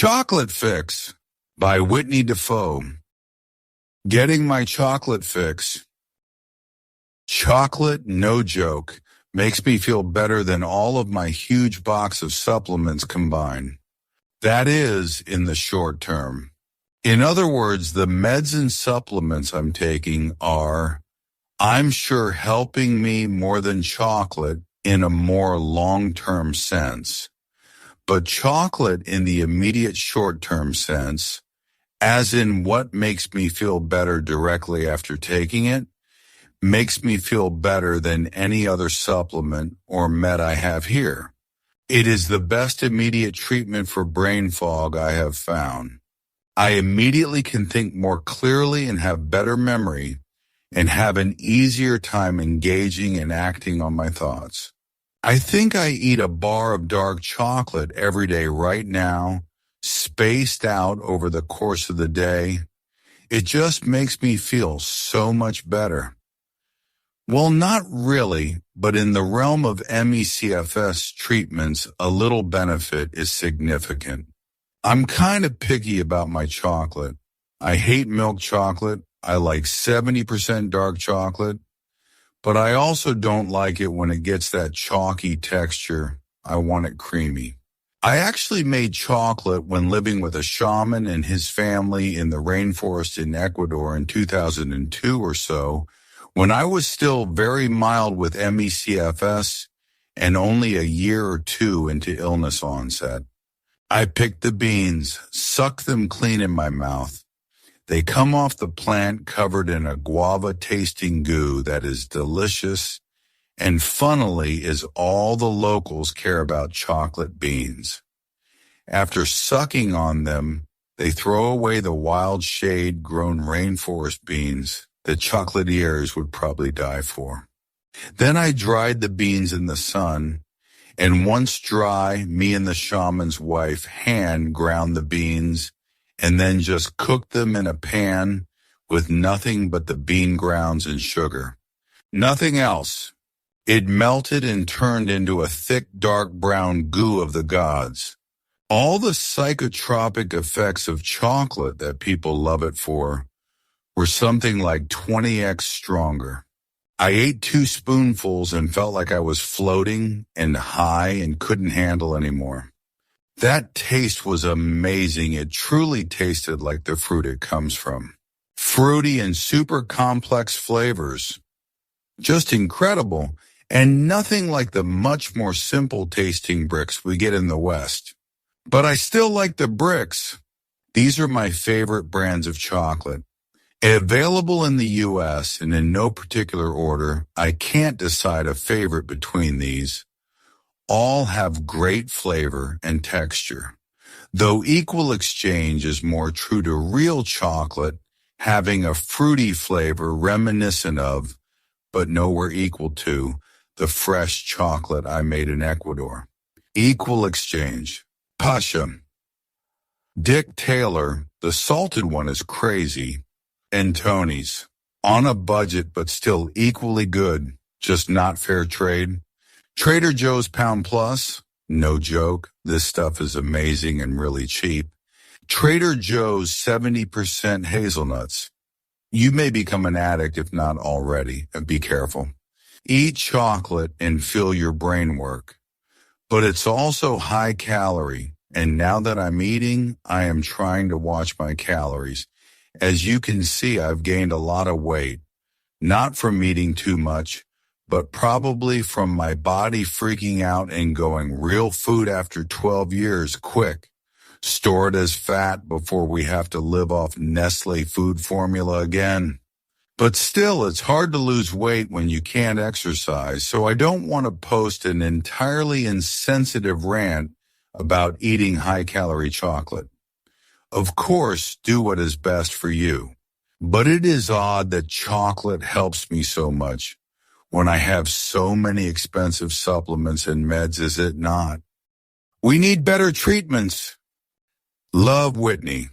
Chocolate Fix by Whitney Defoe. Getting my chocolate fix. Chocolate, no joke, makes me feel better than all of my huge box of supplements combined. That is, in the short term. In other words, the meds and supplements I'm taking are, I'm sure, helping me more than chocolate in a more long-term sense. But chocolate in the immediate short-term sense, as in what makes me feel better directly after taking it, makes me feel better than any other supplement or med I have here. It is the best immediate treatment for brain fog I have found. I immediately can think more clearly and have better memory and have an easier time engaging and acting on my thoughts. I think I eat a bar of dark chocolate every day right now, spaced out over the course of the day. It just makes me feel so much better. Well, not really, but in the realm of ME/CFS treatments, a little benefit is significant. I'm kind of picky about my chocolate. I hate milk chocolate. I like 70% dark chocolate. But I also don't like it when it gets that chalky texture. I want it creamy. I actually made chocolate when living with a shaman and his family in the rainforest in Ecuador in 2002 or so, when I was still very mild with ME/CFS and only a year or two into illness onset. I picked the beans, sucked them clean in my mouth. They come off the plant covered in a guava-tasting goo that is delicious and funnily is all the locals care about chocolate beans. After sucking on them, they throw away the wild shade-grown rainforest beans that chocolatiers would probably die for. Then I dried the beans in the sun, and once dry, me and the shaman's wife hand ground the beans and then just cooked them in a pan with nothing but the bean grounds and sugar. Nothing else. It melted and turned into a thick, dark brown goo of the gods. All the psychotropic effects of chocolate that people love it for were something like 20x stronger. I ate 2 spoonfuls and felt like I was floating and high and couldn't handle anymore. That taste was amazing. It truly tasted like the fruit it comes from. Fruity and super complex flavors. Just incredible, and nothing like the much more simple tasting bricks we get in the West. But I still like the bricks. These are my favorite brands of chocolate. Available in the U.S. and in no particular order, I can't decide a favorite between these. All have great flavor and texture, though Equal Exchange is more true to real chocolate, having a fruity flavor reminiscent of, but nowhere equal to, the fresh chocolate I made in Ecuador. Equal Exchange. Pasha. Dick Taylor, the salted one is crazy. And Tony's. On a budget but still equally good, just not fair trade. Trader Joe's Pound Plus, no joke, this stuff is amazing and really cheap. Trader Joe's 70% hazelnuts. You may become an addict if not already, and be careful. Eat chocolate and feel your brain work. But it's also high calorie, and now that I'm eating, I am trying to watch my calories. As you can see, I've gained a lot of weight, not from eating too much, but probably from my body freaking out and going real food after 12 years quick. Store it as fat before we have to live off Nestle food formula again. But still, it's hard to lose weight when you can't exercise, so I don't want to post an entirely insensitive rant about eating high-calorie chocolate. Of course, do what is best for you. But it is odd that chocolate helps me so much when I have so many expensive supplements and meds, is it not? We need better treatments. Love, Whitney.